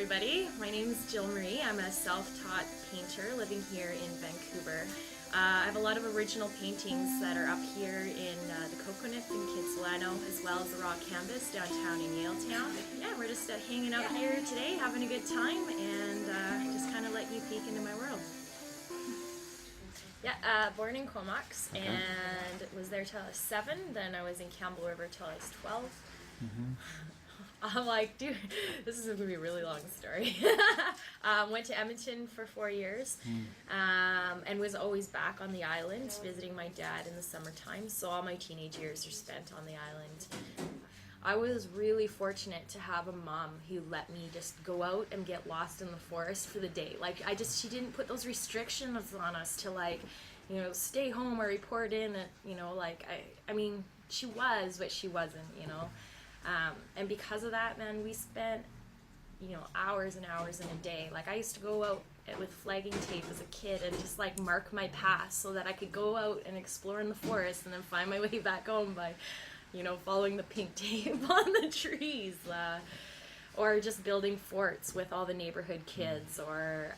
everybody. My name is Jill Marie. I'm a self-taught painter living here in Vancouver. I have a lot of original paintings that are up here in the Coconut in Kitsilano, as well as the Raw Canvas downtown in Yaletown. Yeah, we're just hanging out here today, having a good time, and just kind of letting you peek into my world. Yeah, born in Comox, and was there till I was 7. Then I was in Campbell River till I was 12. I'm like, dude, this is going to be a really long story. Went to Edmonton for 4 years and was always back on the island visiting my dad in the summertime. So all my teenage years are spent on the island. I was really fortunate to have a mom who let me just go out and get lost in the forest for the day. Like, she didn't put those restrictions on us to, like, you know, stay home or report in. And, you know, like, I mean, she was, but she wasn't, you know. And because of that, man, we spent, you know, hours and hours in a day. Like, I used to go out with flagging tape as a kid and just, like, mark my path so that I could go out and explore in the forest and then find my way back home by, you know, following the pink tape on the trees, or just building forts with all the neighborhood kids, or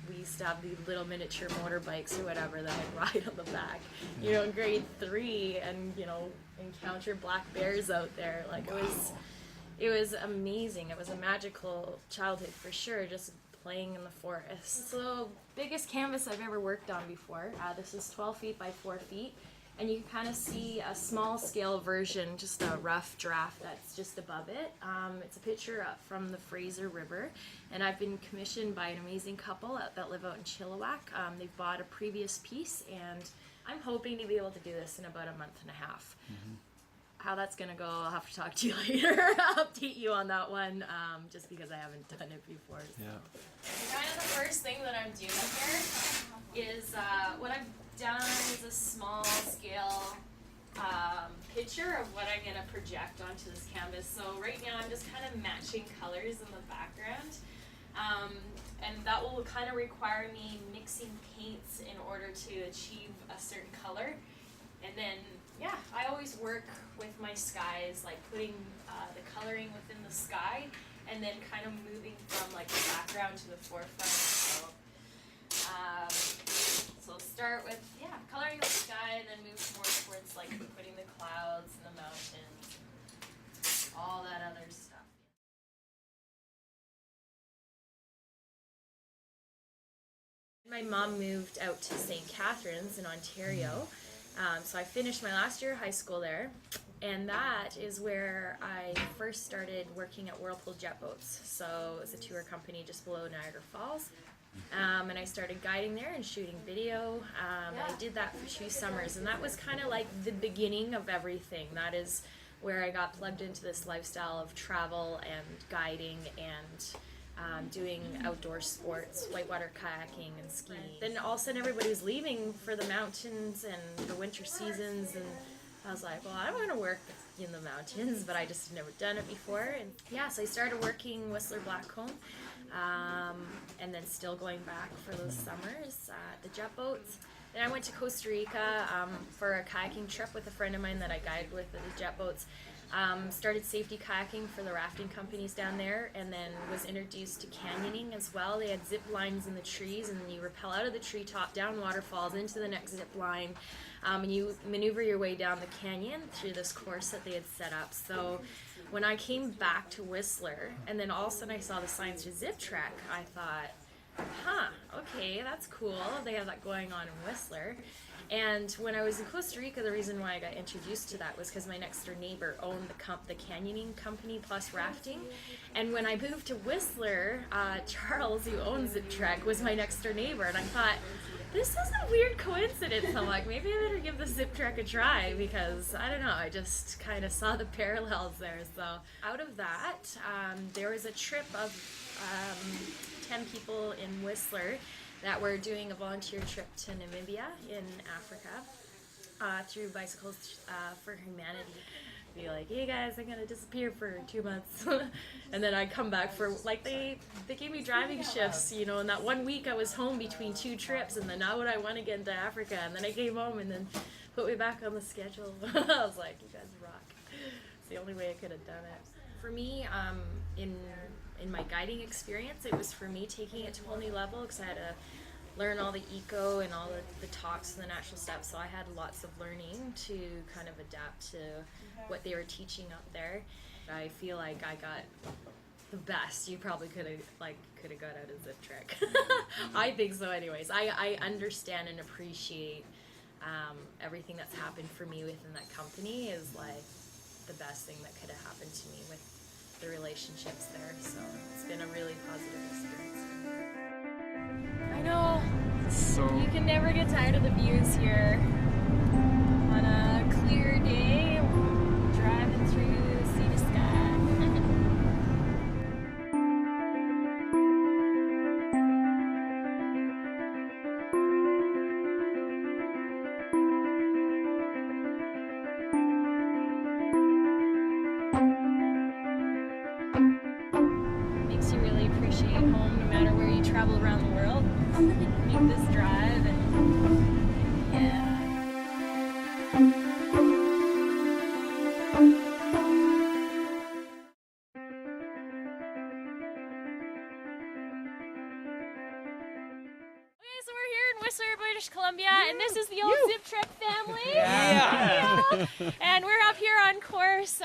we used to have these little miniature motorbikes or whatever that I'd ride on the back, you know, in grade 3, and, you know, encounter black bears out there. Like, it was amazing. It was a magical childhood for sure, just playing in the forest. So, biggest canvas I've ever worked on before. This is 12 feet by 4 feet. And you can kind of see a small scale version, just a rough draft that's just above it. It's a picture from the Fraser River, and I've been commissioned by an amazing couple that live out in Chilliwack. They've bought a previous piece, and I'm hoping to be able to do this in about a month and a half. How that's going to go, I'll have to talk to you later. I'll update you on that one, just because I haven't done it before. So. Yeah. Kind of the first thing that I'm doing here is what I've done is a small scale picture of what I'm going to project onto this canvas. So right now I'm just kind of matching colors in the background. And that will kind of require me mixing paints in order to achieve a certain color. And then, yeah, I always work with my skies, like putting the coloring within the sky and then kind of moving from, like, the background to the forefront. So I'll start with, yeah, coloring the sky and then move more towards, like, putting the clouds and the mountains, all that other stuff. My mom moved out to St. Catharines in Ontario. So I finished my last year of high school there, and that is where I first started working at Whirlpool Jet Boats. So it was a tour company just below Niagara Falls, and I started guiding there and shooting video. I did that for 2 summers, and that was kind of like the beginning of everything. That is where I got plugged into this lifestyle of travel and guiding and doing outdoor sports, whitewater kayaking and skiing. Then all of a sudden everybody was leaving for the mountains and the winter seasons, and I was like, well, I want to work in the mountains, but I just had never done it before. And yeah, so I started working Whistler Blackcomb, and then still going back for those summers, the jet boats. Then I went to Costa Rica for a kayaking trip with a friend of mine that I guided with at the jet boats. Started safety kayaking for the rafting companies down there, and then was introduced to canyoning as well. They had zip lines in the trees, and then you rappel out of the treetop down waterfalls into the next zip line, and you maneuver your way down the canyon through this course that they had set up. So when I came back to Whistler, and then all of a sudden I saw the signs for Zip Trek, I thought, okay, that's cool. They have that going on in Whistler. And when I was in Costa Rica, the reason why I got introduced to that was because my next door neighbor owned the canyoning company plus rafting. And when I moved to Whistler, Charles, who owns Zip Trek, was my next door neighbor. And I thought, this is a weird coincidence. I'm like, maybe I better give the Zip Trek a try, because I don't know, I just kind of saw the parallels there. So out of that, there was a trip of 10 people in Whistler that were doing a volunteer trip to Namibia in Africa through Bicycles for Humanity. Be like, hey guys, I'm gonna disappear for 2 months, and then I come back for, like, they gave me driving shifts, you know, and that 1 week I was home between 2 trips, and then now would I want to get into Africa, and then I came home and then put me back on the schedule. I was like, you guys rock. It's the only way I could have done it. For me, in in my guiding experience, it was for me taking it to a whole new level because I had to learn all the eco and all the talks and the natural steps. So I had lots of learning to kind of adapt to what they were teaching up there. I feel like I got the best you probably could have got out of Zip Trek. I think so anyways. I understand and appreciate everything that's happened for me within that company is like the best thing that could have happened to me with the relationships there. So it's been a really positive experience. I know. So you can never get tired of the views here. On a clear day, driving through sea to sky. Makes you really appreciate home no matter where you travel around the world. Make this drive and yeah. So we're here in Whistler, British Columbia, and this is the old Zip Trek family. Yeah. And we're up here on course,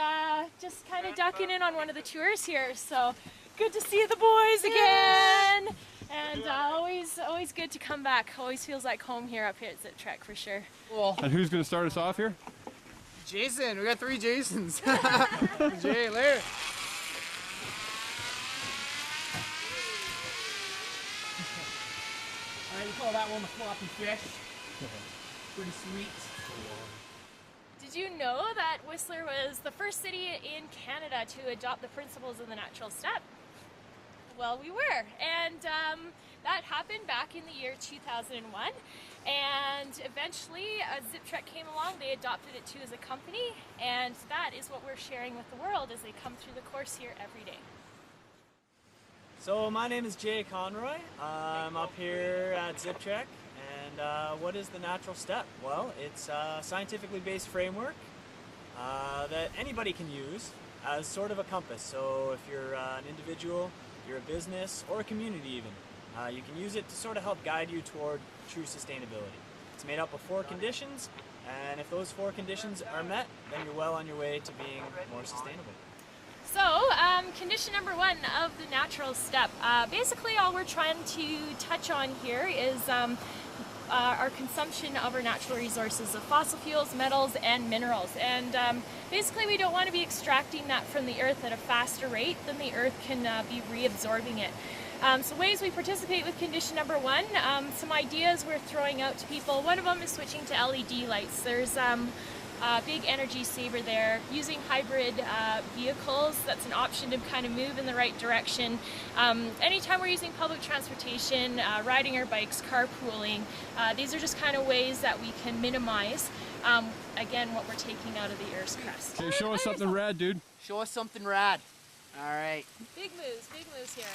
just kind of ducking in on one of the tours here. So good to see the boys again. And always good to come back. Always feels like home here up here at Zip Trek for sure. Cool. And who's going to start us off here? Jason. We got 3 Jasons. Jay, Larry. You call that one the floppy fish. Pretty sweet. Did you know that Whistler was the first city in Canada to adopt the principles of the natural step? Well, we were, and that happened back in the year 2001, and eventually Zip Trek came along. They adopted it too as a company, and that is what we're sharing with the world as they come through the course here every day. So my name is Jay Conroy. I'm up here at Zip Trek, and what is the natural step? Well, it's a scientifically based framework that anybody can use as sort of a compass. So if you're an individual, you're a business, or a community even, you can use it to sort of help guide you toward true sustainability. It's made up of 4 conditions, and if those 4 conditions are met, then you're well on your way to being more sustainable. So, condition number 1 of the natural step. Basically, all we're trying to touch on here is our consumption of our natural resources of fossil fuels, metals, and minerals. And basically, we don't want to be extracting that from the earth at a faster rate than the earth can be reabsorbing it. So ways we participate with condition number 1, some ideas we're throwing out to people. One of them is switching to LED lights. There's a big energy saver there. Using hybrid vehicles, that's an option to kind of move in the right direction. Anytime we're using public transportation, riding our bikes, carpooling, these are just kind of ways that we can minimize, again, what we're taking out of the Earth's crust. Okay, show us something rad, dude. Show us something rad. All right. Big moves here.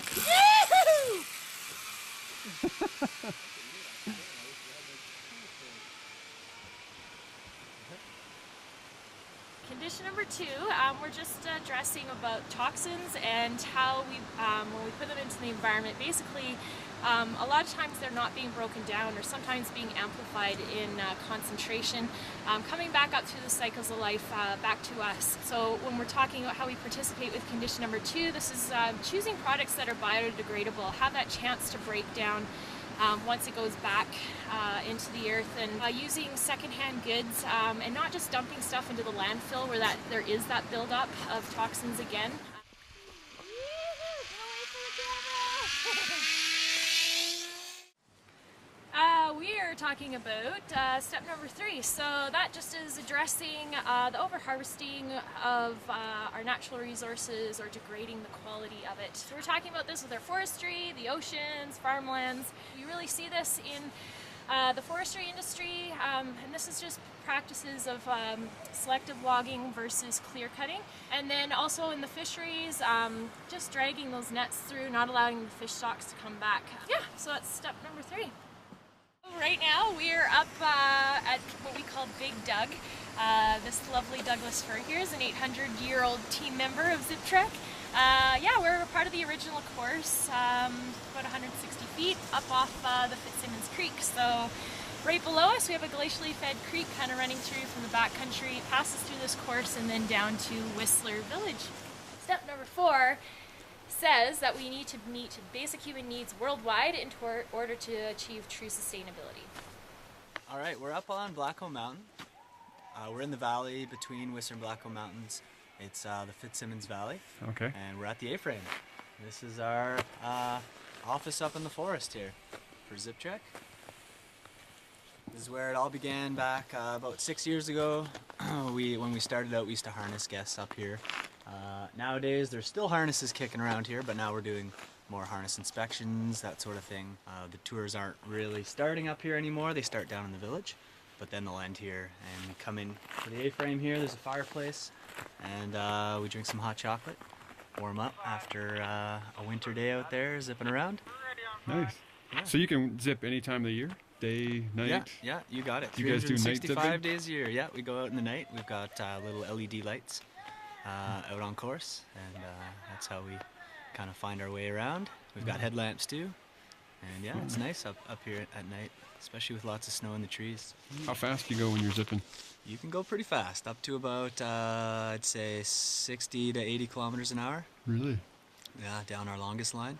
Condition number 2, we're just addressing about toxins and how we, when we put them into the environment, basically a lot of times they're not being broken down or sometimes being amplified in concentration, coming back up through the cycles of life back to us. So when we're talking about how we participate with condition number 2, this is choosing products that are biodegradable, have that chance to break down once it goes back into the earth, and using secondhand goods and not just dumping stuff into the landfill where there is that buildup of toxins again. We are talking about step number 3. So that just is addressing the over-harvesting of our natural resources or degrading the quality of it. So we're talking about this with our forestry, the oceans, farmlands. We really see this in the forestry industry, and this is just practices of selective logging versus clear cutting. And then also in the fisheries, just dragging those nets through, not allowing the fish stocks to come back. Yeah, so that's step number 3. Right now we're up at what we call Big Doug. This lovely Douglas fir here is an 800-year-old team member of Zip Trek. yeah, we're part of the original course, about 160 feet up off the Fitzsimmons Creek. So right below us we have a glacially fed creek kind of running through from the backcountry, passes through this course and then down to Whistler Village. Step number 4 says that we need to meet basic human needs worldwide in order to achieve true sustainability. All right, we're up on Blackcomb Mountain. We're in the valley between Whistler and Blackcomb Mountains. It's the Fitzsimmons Valley. Okay. And we're at the A-frame. This is our office up in the forest here for ZipTrek. This is where it all began back about 6 years ago. When we started out, we used to harness guests up here. Nowadays, there's still harnesses kicking around here, but now we're doing more harness inspections, that sort of thing. The tours aren't really starting up here anymore. They start down in the village, but then they'll end here and we come in for the A-frame here. There's a fireplace, and we drink some hot chocolate, warm up after a winter day out there zipping around. Nice. Yeah. So you can zip any time of the year? Day, night? Yeah, you got it. You guys do night 365 zipping? days a year. Yeah, we go out in the night. We've got little LED lights out on course, and that's how we kind of find our way around. We've got headlamps too, and yeah, it's nice up here at night, especially with lots of snow in the trees. How fast do you go when you're zipping? You can go pretty fast, up to about I'd say 60 to 80 kilometers an hour. Really? Yeah, down our longest line.